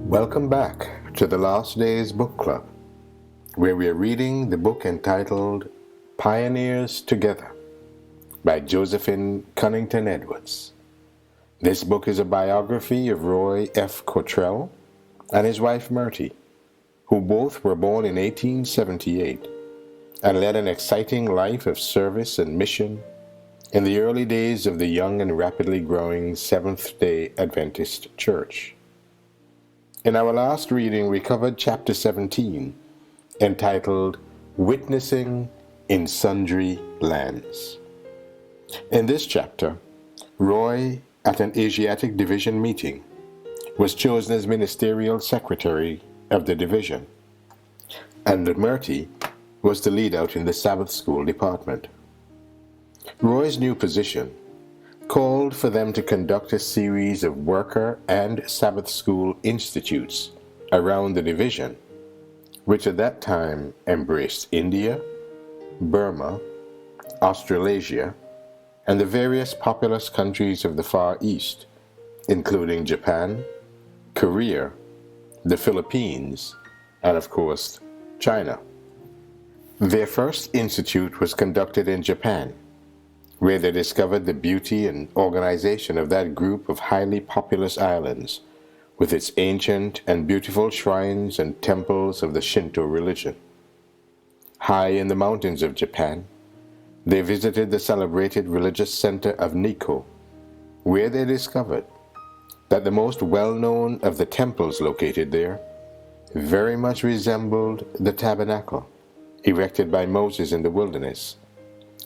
Welcome back to the Last Days Book Club, where we are reading the book entitled Pioneers Together by Josephine Cunnington Edwards. This book is a biography of Roy F. Cottrell and his wife Myrtie, who both were born in 1878 and led an exciting life of service and mission in the early days of the young and rapidly growing Seventh-day Adventist Church. In our last reading, we covered chapter 17, entitled Witnessing in Sundry Lands. In this chapter, Roy, at an Asiatic Division meeting, was chosen as ministerial secretary of the division, and Myrtie was to lead out in the Sabbath school department. Roy's new position called for them to conduct a series of worker and Sabbath school institutes around the division, which at that time embraced India, Burma, Australasia, and the various populous countries of the Far East, including Japan, Korea, the Philippines, and of course, China. Their first institute was conducted in Japan, where they discovered the beauty and organization of that group of highly populous islands, with its ancient and beautiful shrines and temples of the Shinto religion. High in the mountains of Japan, they visited the celebrated religious center of Nikko, where they discovered that the most well-known of the temples located there very much resembled the tabernacle erected by Moses in the wilderness,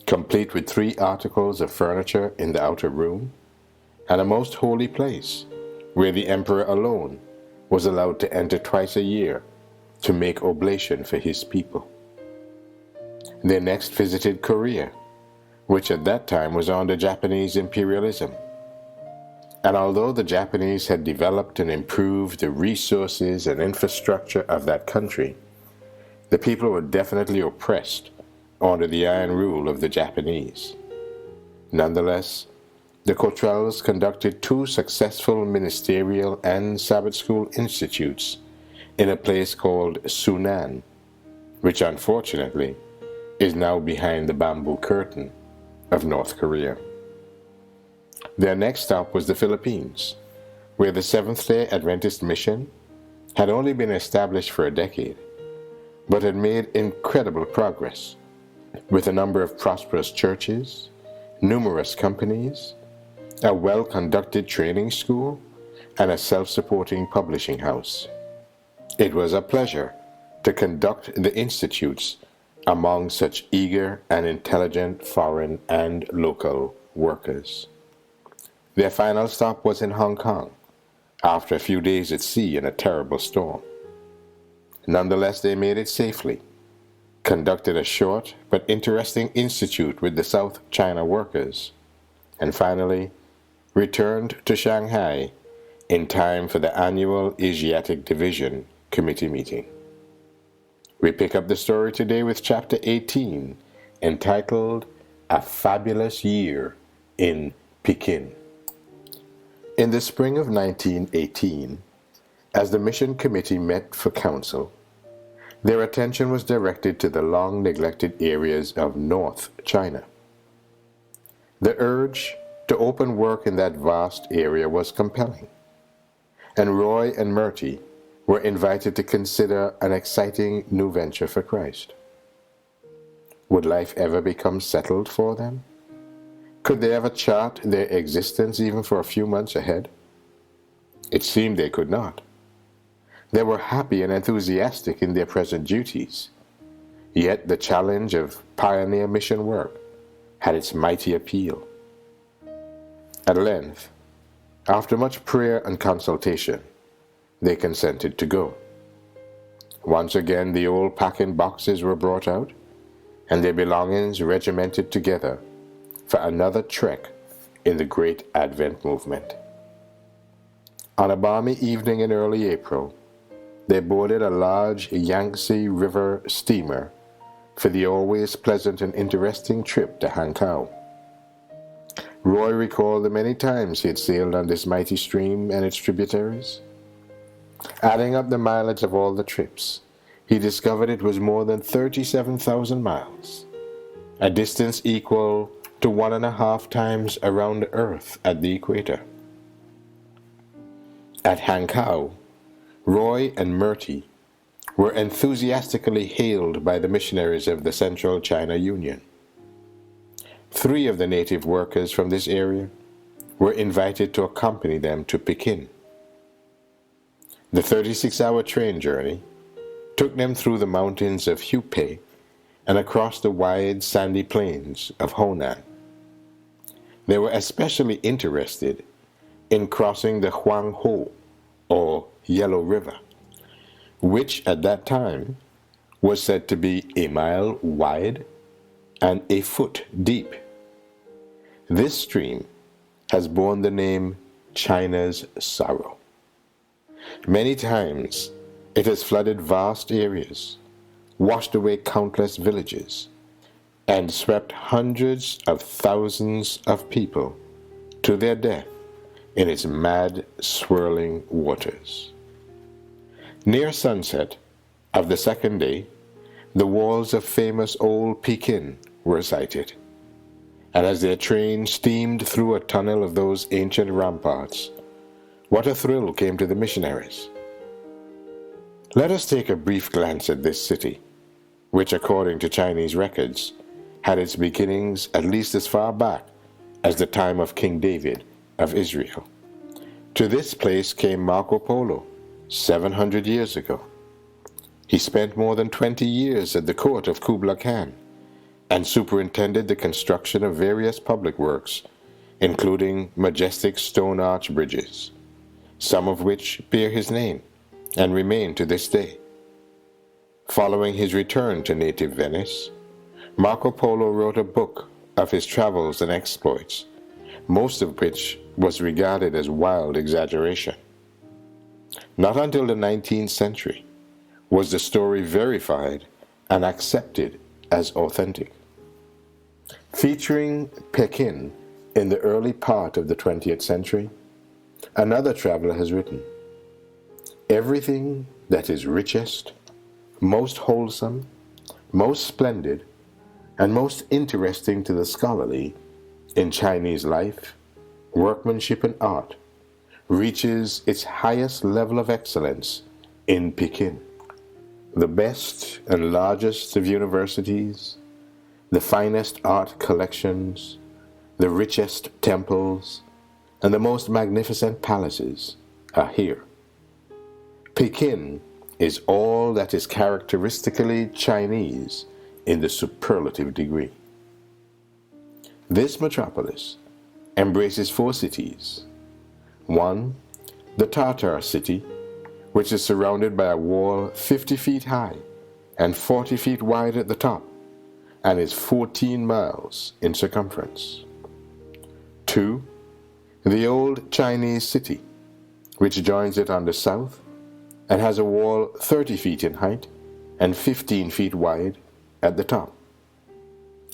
complete with 3 articles of furniture in the outer room, and a most holy place, where the emperor alone was allowed to enter twice a year to make oblation for his people. They next visited Korea, which at that time was under Japanese imperialism. And although the Japanese had developed and improved the resources and infrastructure of that country, the people were definitely oppressed under the iron rule of the Japanese. Nonetheless, the Cottrells conducted 2 successful ministerial and Sabbath school institutes in a place called Sunan, which unfortunately is now behind the bamboo curtain of North Korea. Their next stop was the Philippines, where the Seventh-day Adventist mission had only been established for a decade, but had made incredible progress, with a number of prosperous churches, numerous companies, a well-conducted training school, and a self-supporting publishing house. It was a pleasure to conduct the institutes among such eager and intelligent foreign and local workers. Their final stop was in Hong Kong, after a few days at sea in a terrible storm. Nonetheless, they made it safely, conducted a short but interesting institute with the South China workers, and finally returned to Shanghai in time for the annual Asiatic Division Committee meeting. We pick up the story today with chapter 18, entitled A Fabulous Year in Pekin. In the spring of 1918, as the mission committee met for council, their attention was directed to the long-neglected areas of North China. The urge to open work in that vast area was compelling, and Roy and Myrtie were invited to consider an exciting new venture for Christ. Would life ever become settled for them? Could they ever chart their existence even for a few months ahead? It seemed they could not. They were happy and enthusiastic in their present duties, yet the challenge of pioneer mission work had its mighty appeal. At length, after much prayer and consultation, they consented to go. Once again the old packing boxes were brought out, and their belongings regimented together for another trek in the great Advent movement. On a balmy evening in early April, they boarded a large Yangtze River steamer for the always pleasant and interesting trip to Hankow. Roy recalled the many times he had sailed on this mighty stream and its tributaries. Adding up the mileage of all the trips, he discovered it was more than 37,000 miles, a distance equal to 1.5 times around the Earth at the equator. At Hankow, Roy and Murty were enthusiastically hailed by the missionaries of the Central China Union. 3 of the native workers from this area were invited to accompany them to Pekin. The 36-hour train journey took them through the mountains of Hupei and across the wide sandy plains of Honan. They were especially interested in crossing the Huanghe, or Yellow River, which at that time was said to be a mile wide and a foot deep. This stream has borne the name China's Sorrow. Many times it has flooded vast areas, washed away countless villages, and swept hundreds of thousands of people to their death in its mad, swirling waters. Near sunset of the second day, the walls of famous old Pekin were sighted, and as their train steamed through a tunnel of those ancient ramparts, what a thrill came to the missionaries. Let us take a brief glance at this city, which according to Chinese records had its beginnings at least as far back as the time of King David of Israel. To this place came Marco Polo 700 years ago. He spent more than 20 years at the court of Kublai Khan and superintended the construction of various public works, including majestic stone arch bridges, some of which bear his name and remain to this day. Following his return to native Venice, Marco Polo wrote a book of his travels and exploits, most of which was regarded as wild exaggeration. Not until the 19th century was the story verified and accepted as authentic. Featuring Pekin in the early part of the 20th century, another traveler has written, "Everything that is richest, most wholesome, most splendid, and most interesting to the scholarly in Chinese life, workmanship, and art reaches its highest level of excellence in Pekin. The best and largest of universities, the finest art collections, the richest temples, and the most magnificent palaces are here. Pekin is all that is characteristically Chinese in the superlative degree. This metropolis embraces 4 cities. 1, the Tartar City, which is surrounded by a wall 50 feet high and 40 feet wide at the top, and is 14 miles in circumference. 2, the old Chinese city, which joins it on the south and has a wall 30 feet in height and 15 feet wide at the top.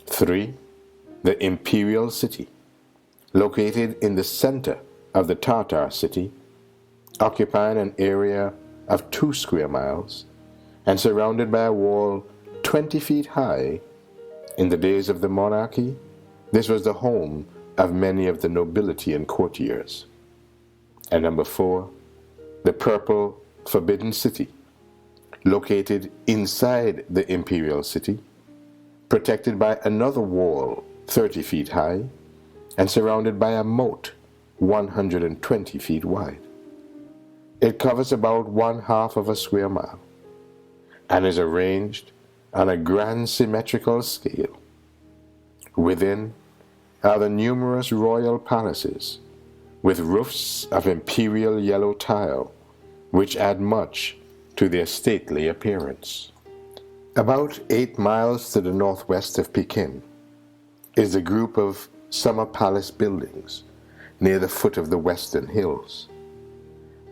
3, the Imperial City, located in the center of the Tartar City, occupying an area of 2 square miles and surrounded by a wall 20 feet high. In the days of the monarchy, this was the home of many of the nobility and courtiers. And number 4, the Purple Forbidden City, located inside the Imperial City, protected by another wall 30 feet high and surrounded by a moat 120 feet wide. It covers about 1/2 of a square mile and is arranged on a grand symmetrical scale. Within are the numerous royal palaces with roofs of imperial yellow tile, which add much to their stately appearance. About 8 miles to the northwest of Pekin is a group of summer palace buildings near the foot of the western hills.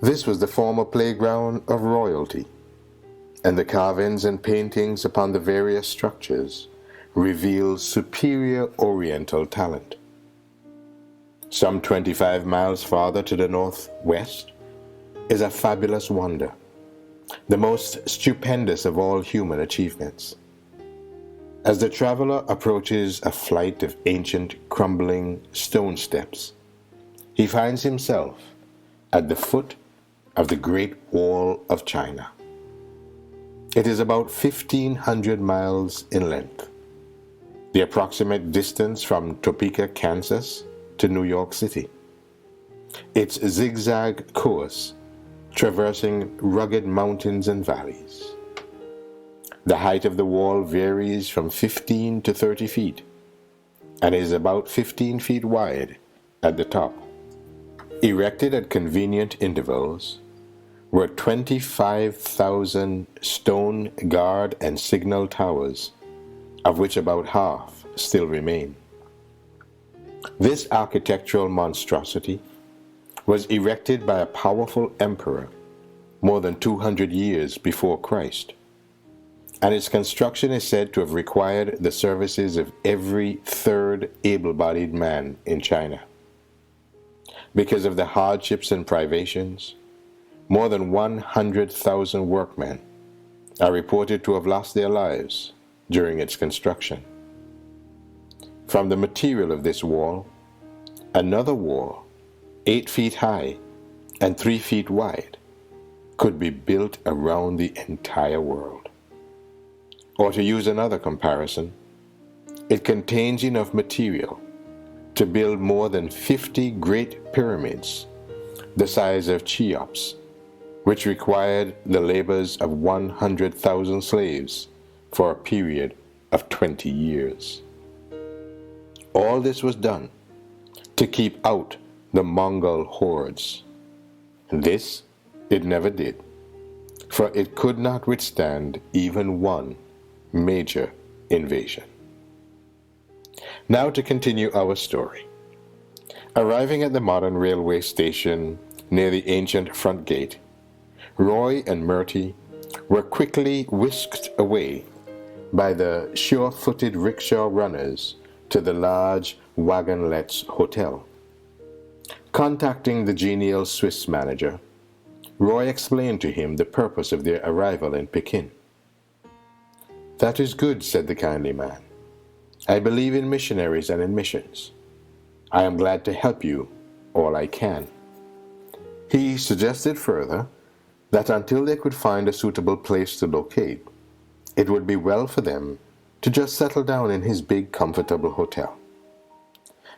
This was the former playground of royalty, and the carvings and paintings upon the various structures reveal superior oriental talent. Some 25 miles farther to the northwest is a fabulous wonder the most stupendous of all human achievements. As the traveler approaches a flight of ancient, crumbling stone steps, he finds himself at the foot of the Great Wall of China. It is about 1,500 miles in length, the approximate distance from Topeka, Kansas to New York City. Its zigzag course traversing rugged mountains and valleys. The height of the wall varies from 15 to 30 feet and is about 15 feet wide at the top. Erected at convenient intervals were 25,000 stone guard and signal towers, of which about half still remain. This architectural monstrosity was erected by a powerful emperor more than 200 years before Christ, and its construction is said to have required the services of every third able-bodied man in China. Because of the hardships and privations, more than 100,000 workmen are reported to have lost their lives during its construction. From the material of this wall, another wall, 8 feet high and 3 feet wide, could be built around the entire world. Or to use another comparison, it contains enough material to build more than 50 great pyramids the size of Cheops, which required the labors of 100,000 slaves for a period of 20 years. All this was done to keep out the Mongol hordes. This it never did, for it could not withstand even one major invasion. Now to continue our story. Arriving at the modern railway station near the ancient front gate, Roy and Murty were quickly whisked away by the sure-footed rickshaw runners to the large wagonlets hotel. Contacting the genial Swiss manager, Roy explained to him the purpose of their arrival in Pekin. "That is good," said the kindly man. "I believe in missionaries and in missions. I am glad to help you all I can." He suggested further that until they could find a suitable place to locate, it would be well for them to just settle down in his big, comfortable hotel.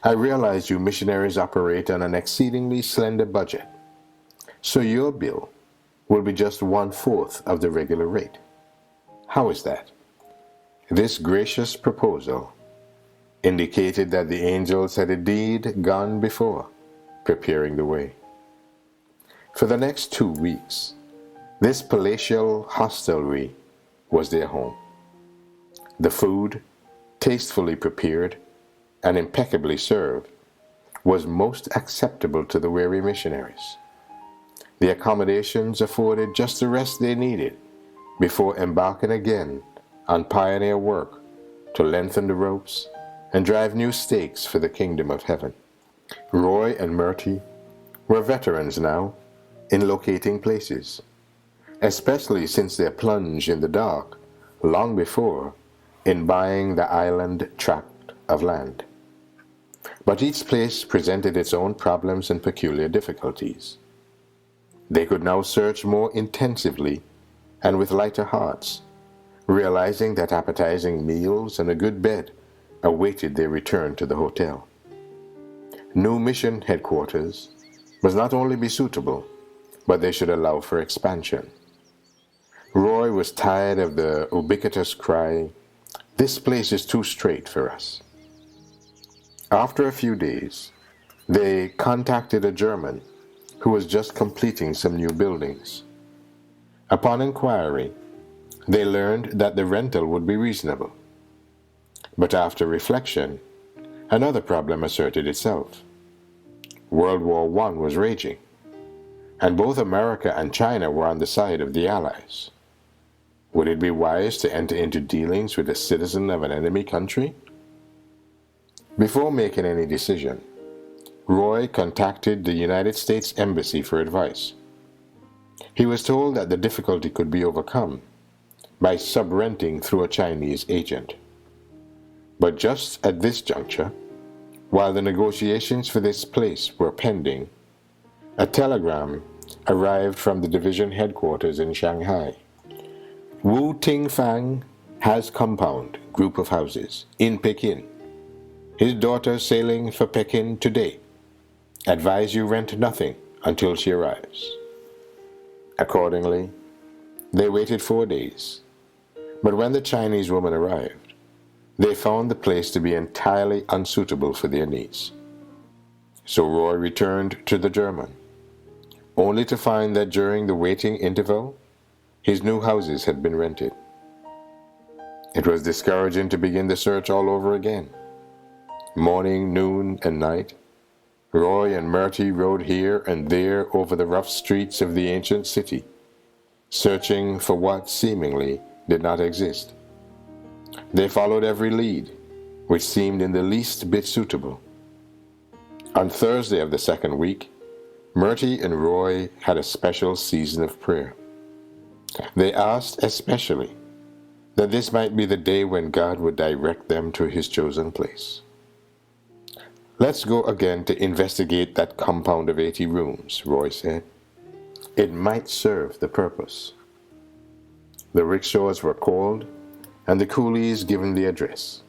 "I realize you missionaries operate on an exceedingly slender budget, so your bill will be just 1/4 of the regular rate. How is that?" This gracious proposal indicated that the angels had indeed gone before, preparing the way. For the next 2 weeks, this palatial hostelry was their home. The food, tastefully prepared and impeccably served, was most acceptable to the weary missionaries. The accommodations afforded just the rest they needed before embarking again on pioneer work to lengthen the ropes and drive new stakes for the kingdom of heaven. Roy and Murty were veterans now in locating places, especially since their plunge in the dark long before in buying the island tract of land. But each place presented its own problems and peculiar difficulties. They could now search more intensively and with lighter hearts, realizing that appetizing meals and a good bed awaited their return to the hotel. New mission headquarters must not only be suitable, but they should allow for expansion. Roy was tired of the ubiquitous cry, "This place is too straight for us." After a few days, they contacted a German who was just completing some new buildings. Upon inquiry, they learned that the rental would be reasonable. But after reflection, another problem asserted itself. World War I was raging, and both America and China were on the side of the Allies. Would it be wise to enter into dealings with a citizen of an enemy country? Before making any decision, Roy contacted the United States Embassy for advice. He was told that the difficulty could be overcome by subrenting through a Chinese agent. But just at this juncture, while the negotiations for this place were pending, a telegram arrived from the division headquarters in Shanghai. Wu Ting Fang has compound, group of houses, in Pekin. His daughter sailing for Pekin today. Advise you rent nothing until she arrives. Accordingly, they waited 4 days. But when the Chinese woman arrived, they found the place to be entirely unsuitable for their needs. So Roy returned to the German, only to find that during the waiting interval, his new houses had been rented. It was discouraging to begin the search all over again. Morning, noon, and night, Roy and Murty rode here and there over the rough streets of the ancient city, searching for what seemingly did not exist. They followed every lead, which seemed in the least bit suitable. On Thursday of the second week, Murty and Roy had a special season of prayer. They asked especially that this might be the day when God would direct them to his chosen place. Let's go again to investigate that compound of 80 rooms, Roy said. It might serve the purpose. The rickshaws were called and the coolies given the address.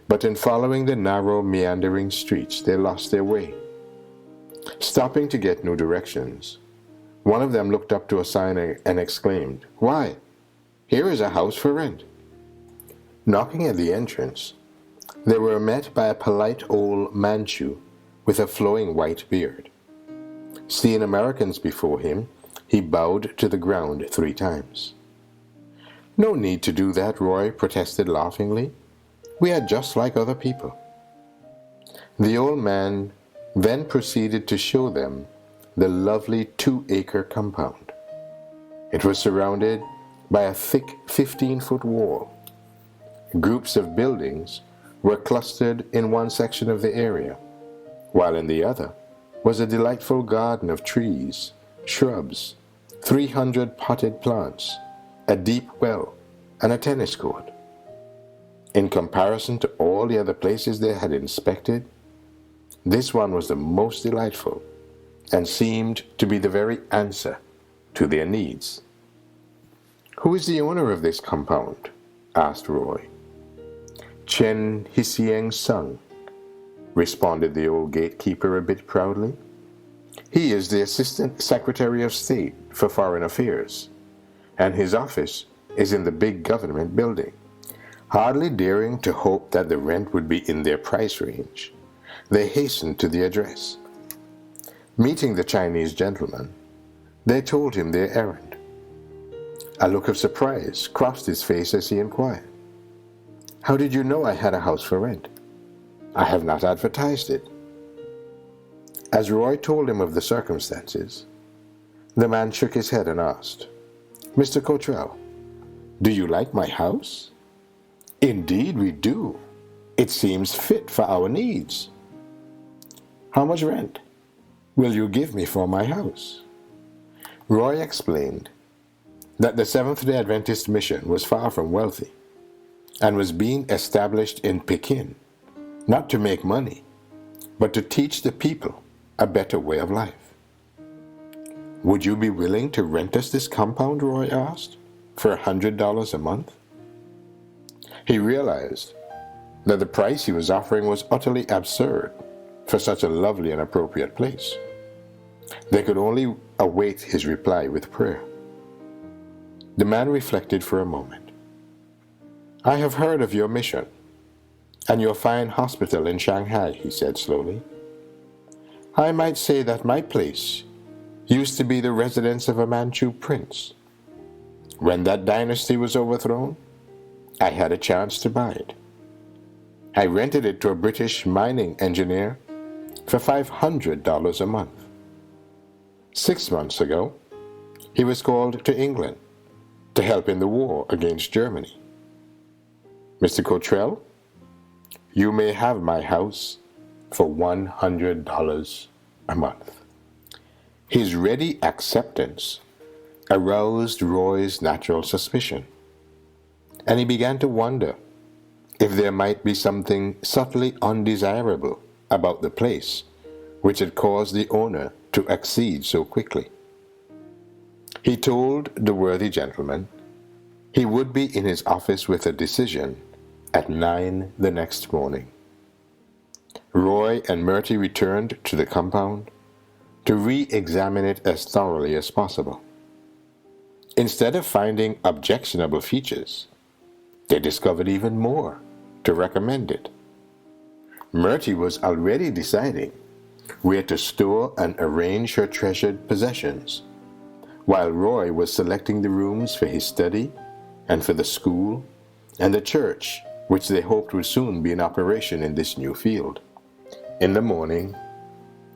But in following the narrow, meandering streets, they lost their way. Stopping to get new directions, one of them looked up to a sign and exclaimed, "Why, here is a house for rent." Knocking at the entrance, they were met by a polite old Manchu with a flowing white beard. Seeing Americans before him, he bowed to the ground 3 times. "No need to do that," Roy protested laughingly. "We are just like other people." The old man then proceeded to show them the lovely 2-acre compound. It was surrounded by a thick 15-foot wall. Groups of buildings were clustered in one section of the area, while in the other was a delightful garden of trees, shrubs, 300 potted plants, a deep well, and a tennis court. In comparison to all the other places they had inspected, this one was the most delightful and seemed to be the very answer to their needs. "Who is the owner of this compound?" asked Roy. "Chen Hsieng Sung," responded the old gatekeeper a bit proudly. "He is the Assistant Secretary of State for Foreign Affairs, and his office is in the big government building." Hardly daring to hope that the rent would be in their price range, they hastened to the address. Meeting the Chinese gentleman, they told him their errand. A look of surprise crossed his face as he inquired, "How did you know I had a house for rent? I have not advertised it." As Roy told him of the circumstances, the man shook his head and asked, "Mr. Cottrell, do you like my house?" "Indeed we do. It seems fit for our needs." "How much rent will you give me for my house?" Roy explained that the Seventh-day Adventist mission was far from wealthy and was being established in Pekin, not to make money, but to teach the people a better way of life. "Would you be willing to rent us this compound," Roy asked, "for $100 a month?" He realized that the price he was offering was utterly absurd for such a lovely and appropriate place. They could only await his reply with prayer. The man reflected for a moment. "I have heard of your mission and your fine hospital in Shanghai," he said slowly. "I might say that my place used to be the residence of a Manchu prince. When that dynasty was overthrown, I had a chance to buy it. I rented it to a British mining engineer for $500 a month. 6 months ago, he was called to England to help in the war against Germany. Mr. Cottrell, you may have my house for $100 a month." His ready acceptance aroused Roy's natural suspicion, and he began to wonder if there might be something subtly undesirable about the place which had caused the owner to accede so quickly. He told the worthy gentleman he would be in his office with a decision at 9 the next morning. Roy and Murty returned to the compound to re-examine it as thoroughly as possible. Instead of finding objectionable features, they discovered even more to recommend it. Murty was already deciding where to store and arrange her treasured possessions, while Roy was selecting the rooms for his study and for the school and the church, which they hoped would soon be in operation in this new field. In the morning,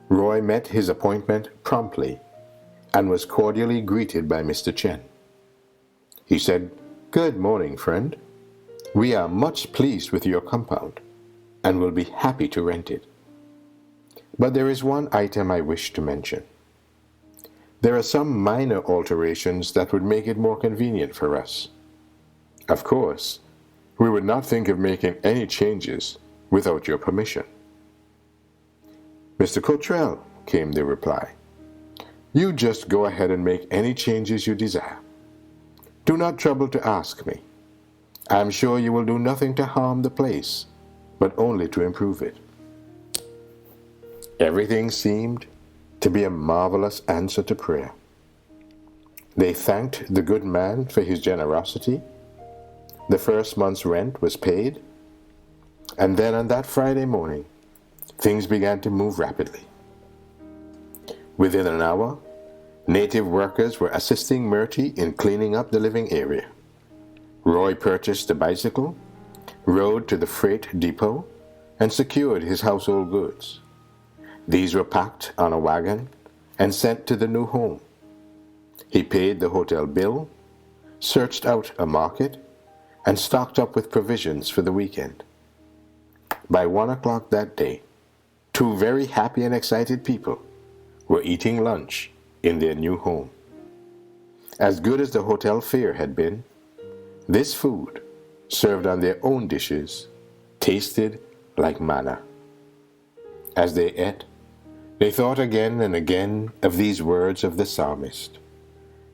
Roy met his appointment promptly and was cordially greeted by Mr. Chen. He said, "Good morning, friend. We are much pleased with your compound and will be happy to rent it. But there is one item I wish to mention. There are some minor alterations that would make it more convenient for us. Of course, we would not think of making any changes without your permission." "Mr. Cottrell," came the reply, "you just go ahead and make any changes you desire. Do not trouble to ask me. I am sure you will do nothing to harm the place, but only to improve it." Everything seemed to be a marvelous answer to prayer. They thanked the good man for his generosity. The first month's rent was paid, and then on that Friday morning, things began to move rapidly. Within an hour, native workers were assisting Murty in cleaning up the living area. Roy purchased a bicycle, rode to the freight depot, and secured his household goods. These were packed on a wagon and sent to the new home. He paid the hotel bill, searched out a market, and stocked up with provisions for the weekend. By 1 o'clock that day, two very happy and excited people were eating lunch in their new home. As good as the hotel fare had been, this food, served on their own dishes, tasted like manna. As they ate, they thought again and again of these words of the psalmist: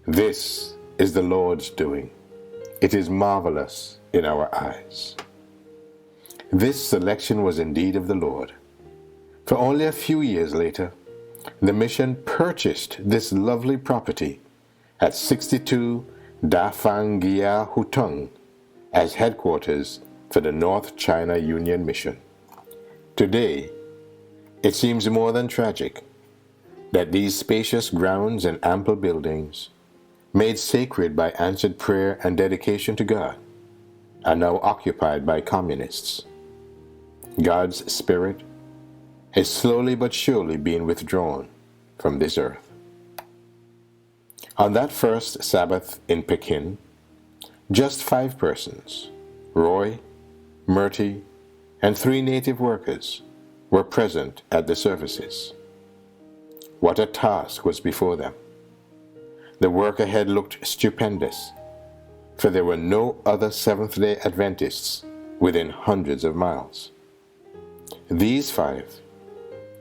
"This is the Lord's doing. It is marvelous in our eyes." This selection was indeed of the Lord, for only a few years later, the mission purchased this lovely property at 62 Da Fang Gia Hutong as headquarters for the North China Union Mission. Today, it seems more than tragic that these spacious grounds and ample buildings, made sacred by answered prayer and dedication to God, are now occupied by communists. God's Spirit is slowly but surely being withdrawn from this earth. On that first Sabbath in Pekin, just 5 persons, Roy, Murty, and 3 native workers, were present at the services. What a task was before them. The work ahead looked stupendous, for there were no other Seventh-day Adventists within hundreds of miles. These 5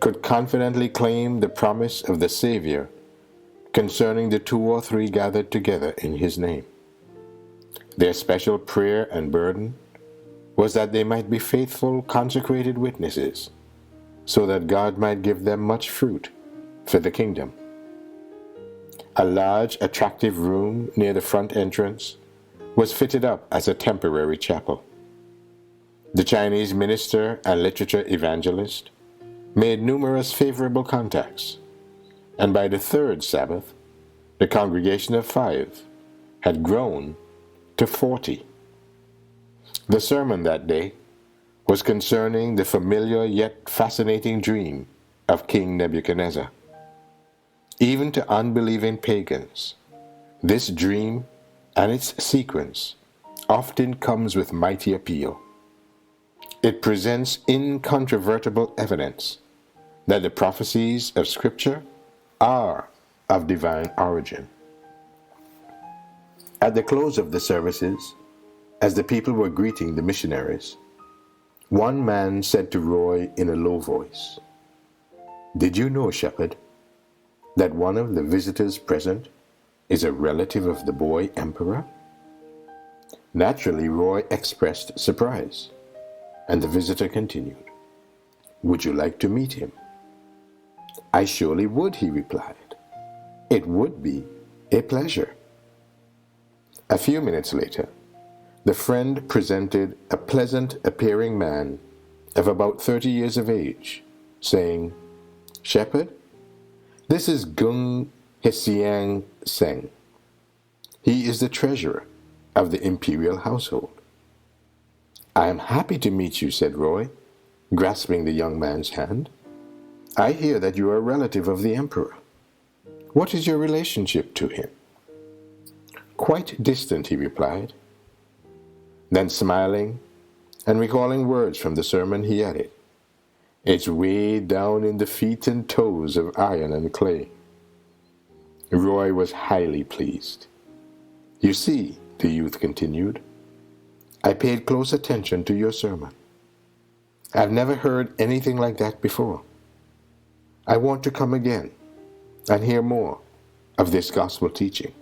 could confidently claim the promise of the Savior concerning the 2 or 3 gathered together in His name. Their special prayer and burden was that they might be faithful, consecrated witnesses, so that God might give them much fruit for the kingdom. A large, attractive room near the front entrance was fitted up as a temporary chapel. The Chinese minister and literature evangelist made numerous favorable contacts, and by the 3rd Sabbath, the congregation of 5 had grown to 40. The sermon that day was concerning the familiar yet fascinating dream of King Nebuchadnezzar. Even to unbelieving pagans, this dream and its sequence often comes with mighty appeal. It presents incontrovertible evidence that the prophecies of Scripture are of divine origin. At the close of the services, as the people were greeting the missionaries, one man said to Roy in a low voice, "Did you know, Shepherd, that one of the visitors present is a relative of the boy emperor?" Naturally, Roy expressed surprise, and the visitor continued, "Would you like to meet him?" "I surely would," he replied. "It would be a pleasure." A few minutes later, the friend presented a pleasant-appearing man of about 30 years of age, saying, "Shepherd, this is Gung Hsiang Seng. He is the treasurer of the imperial household." "I am happy to meet you," said Roy, grasping the young man's hand. "I hear that you are a relative of the emperor. What is your relationship to him?" "Quite distant," he replied. Then, smiling and recalling words from the sermon, he added, "It's way down in the feet and toes of iron and clay." Roy was highly pleased. "You see," the youth continued, "I paid close attention to your sermon. I've never heard anything like that before. I want to come again and hear more of this gospel teaching.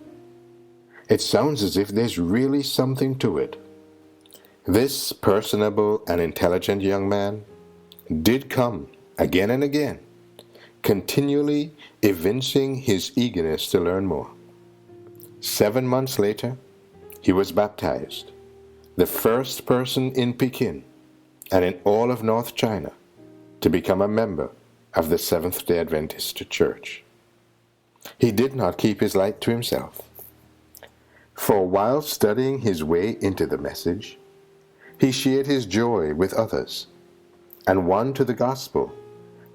It sounds as if there's really something to it." This personable and intelligent young man did come again and again, continually evincing his eagerness to learn more. 7 months later, he was baptized, the first person in Pekin and in all of North China to become a member of the Seventh-day Adventist Church. He did not keep his light to himself, for while studying his way into the message, he shared his joy with others and won to the gospel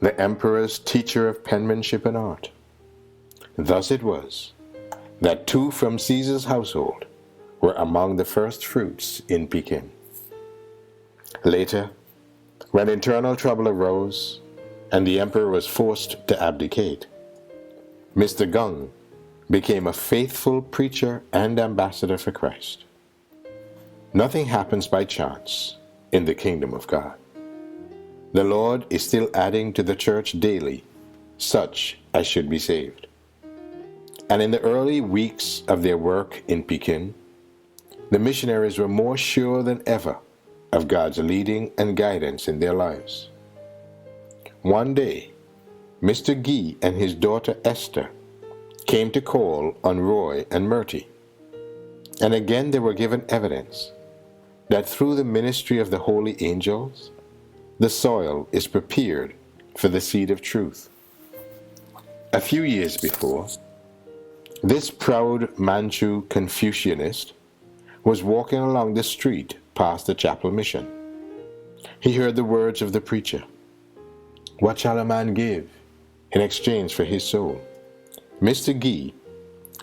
the emperor's teacher of penmanship and art. Thus it was that 2 from Caesar's household were among the first fruits in Pekin. Later, when internal trouble arose and the emperor was forced to abdicate, Mr. Gung became a faithful preacher and ambassador for Christ. Nothing happens by chance in the kingdom of God. The Lord is still adding to the church daily such as should be saved. And in the early weeks of their work in Pekin, the missionaries were more sure than ever of God's leading and guidance in their lives. One day, Mr. Gee and his daughter Esther came to call on Roy and Murty, and again they were given evidence that through the ministry of the holy angels, the soil is prepared for the seed of truth. A few years before, this proud Manchu Confucianist was walking along the street past the chapel mission. He heard the words of the preacher, "What shall a man give in exchange for his soul?" Mr. Gee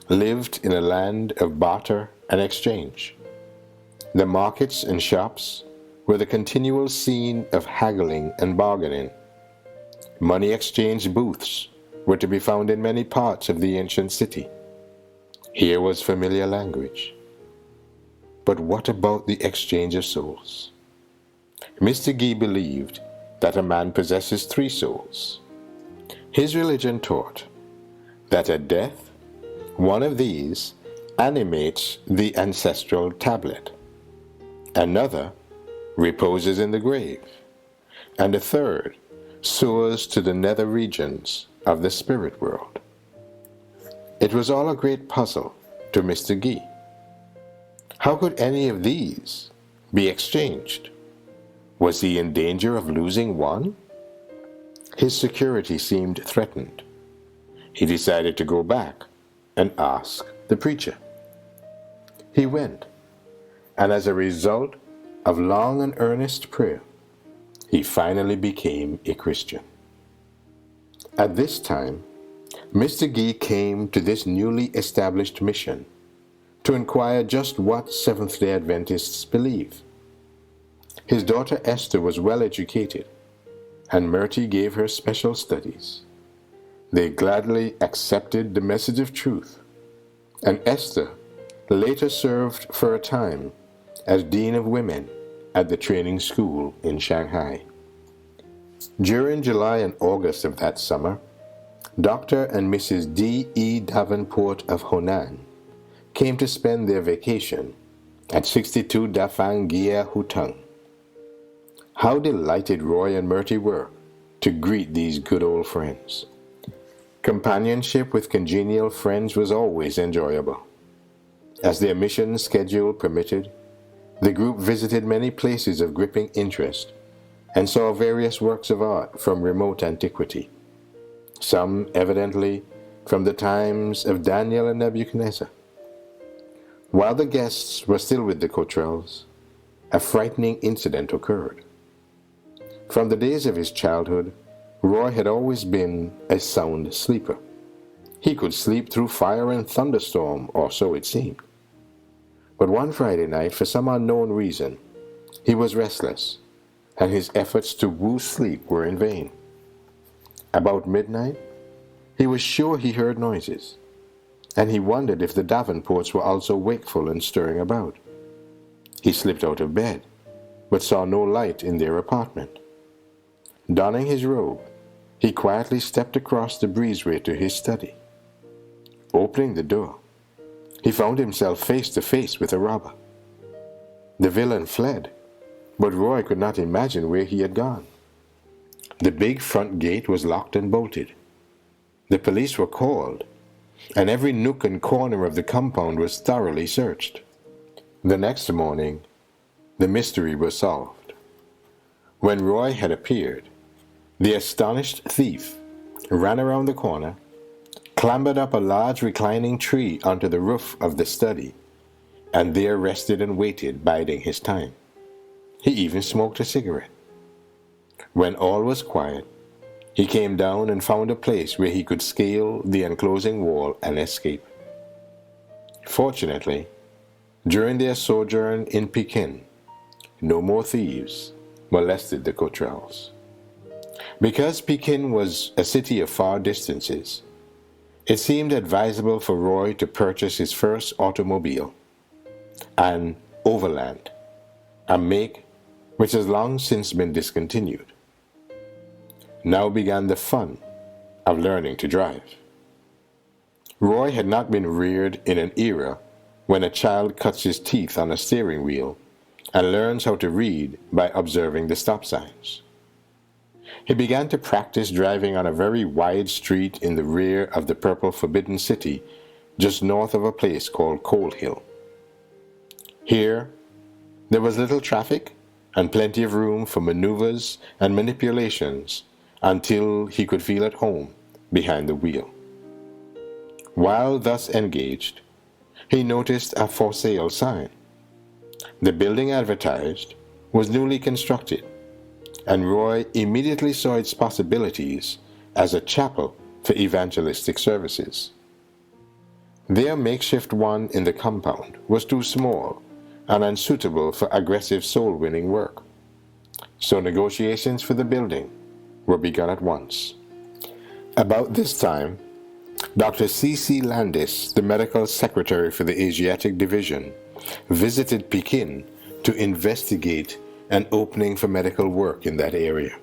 lived in a land of barter and exchange. The markets and shops were the continual scene of haggling and bargaining. Money exchange booths were to be found in many parts of the ancient city. Here was familiar language. But what about the exchange of souls? Mr. Gee believed that a man possesses 3 souls. His religion taught that at death, one of these animates the ancestral tablet, another reposes in the grave, and a third soars to the nether regions of the spirit world. It was all a great puzzle to Mr. Gee. How could any of these be exchanged? Was he in danger of losing one? His security seemed threatened. He decided to go back and ask the preacher. He went, and as a result of long and earnest prayer, he finally became a Christian. At this time, Mr. Gee came to this newly established mission to inquire just what Seventh-day Adventists believe. His daughter Esther was well educated, and Murty gave her special studies. They gladly accepted the message of truth, and Esther later served for a time as Dean of Women at the training school in Shanghai. During July and August of that summer, Dr. and Mrs. D. E. Davenport of Honan came to spend their vacation at 62 Dafang Gia Hutang. How delighted Roy and Myrtie were to greet these good old friends. Companionship with congenial friends was always enjoyable. As their mission schedule permitted, the group visited many places of gripping interest and saw various works of art from remote antiquity, some evidently from the times of Daniel and Nebuchadnezzar. While the guests were still with the Cottrells, a frightening incident occurred. From the days of his childhood, Roy had always been a sound sleeper. He could sleep through fire and thunderstorm, or so it seemed. But one Friday night, for some unknown reason, he was restless, and his efforts to woo sleep were in vain. About midnight, he was sure he heard noises, and he wondered if the Davenports were also wakeful and stirring about. He slipped out of bed, but saw no light in their apartment. Donning his robe, he quietly stepped across the breezeway to his study. Opening the door, he found himself face to face with a robber. The villain fled, but Roy could not imagine where he had gone. The big front gate was locked and bolted. The police were called, and every nook and corner of the compound was thoroughly searched. The next morning, the mystery was solved. When Roy had appeared, the astonished thief ran around the corner, clambered up a large reclining tree onto the roof of the study, and there rested and waited, biding his time. He even smoked a cigarette. When all was quiet, he came down and found a place where he could scale the enclosing wall and escape. Fortunately, during their sojourn in Pekin, no more thieves molested the Cottrells. Because Pekin was a city of far distances, it seemed advisable for Roy to purchase his first automobile, an Overland, a make which has long since been discontinued. Now began the fun of learning to drive. Roy had not been reared in an era when a child cuts his teeth on a steering wheel and learns how to read by observing the stop signs. He began to practice driving on a very wide street in the rear of the purple Forbidden City, just north of a place called Coal Hill. Here, there was little traffic and plenty of room for maneuvers and manipulations until he could feel at home behind the wheel. While thus engaged, he noticed a for sale sign. The building advertised was newly constructed, and Roy immediately saw its possibilities as a chapel for evangelistic services. Their makeshift one in the compound was too small and unsuitable for aggressive soul-winning work, so negotiations for the building were begun at once. About this time, Dr. C.C. Landis, the medical secretary for the Asiatic Division, visited Pekin to investigate an opening for medical work in that area.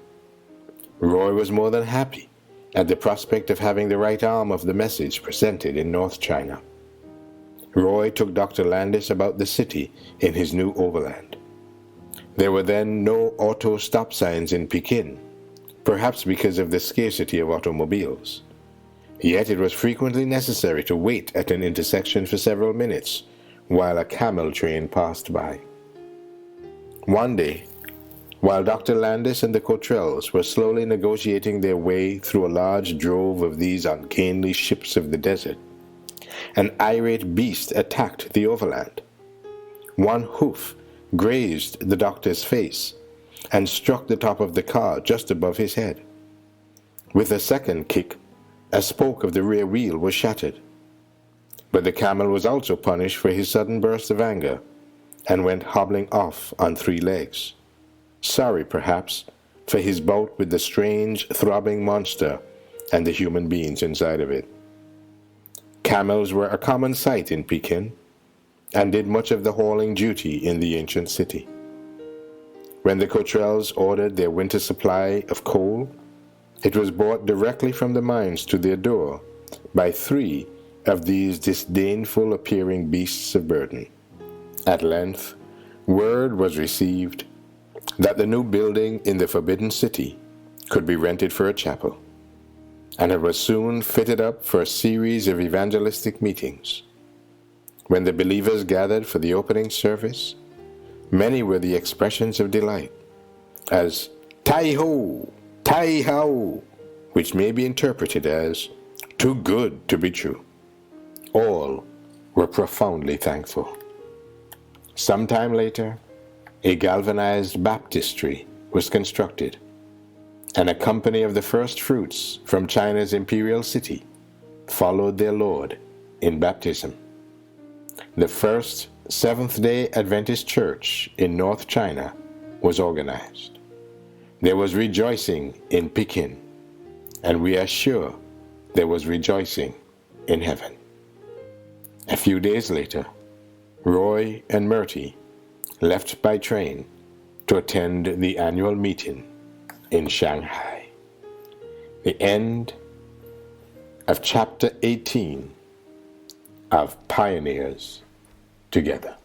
Roy was more than happy at the prospect of having the right arm of the message presented in North China. Roy took Dr. Landis about the city in his new Overland. There were then no auto stop signs in Pekin, perhaps because of the scarcity of automobiles. Yet it was frequently necessary to wait at an intersection for several minutes while a camel train passed by. One day, while Dr. Landis and the Cottrells were slowly negotiating their way through a large drove of these ungainly ships of the desert, an irate beast attacked the Overland. One hoof grazed the doctor's face and struck the top of the car just above his head. With a second kick, a spoke of the rear wheel was shattered. But the camel was also punished for his sudden burst of anger and went hobbling off on 3 legs, sorry perhaps for his bout with the strange throbbing monster and the human beings inside of it. Camels were a common sight in Pekin and did much of the hauling duty in the ancient city. When the Cottrells ordered their winter supply of coal, it was brought directly from the mines to their door by 3 of these disdainful-appearing beasts of burden. At length, word was received that the new building in the Forbidden City could be rented for a chapel, and it was soon fitted up for a series of evangelistic meetings. When the believers gathered for the opening service, many were the expressions of delight, as "Tai-ho! Tai-ho!" which may be interpreted as "too good to be true." All were profoundly thankful. Some time later, a galvanized baptistry was constructed, and a company of the first fruits from China's Imperial City followed their Lord in baptism. The first Seventh-day Adventist church in North China was organized. There was rejoicing in Pekin, and we are sure there was rejoicing in heaven. A few days later, Roy and Murty left by train to attend the annual meeting in Shanghai. The end of Chapter 18 of Pioneers Together.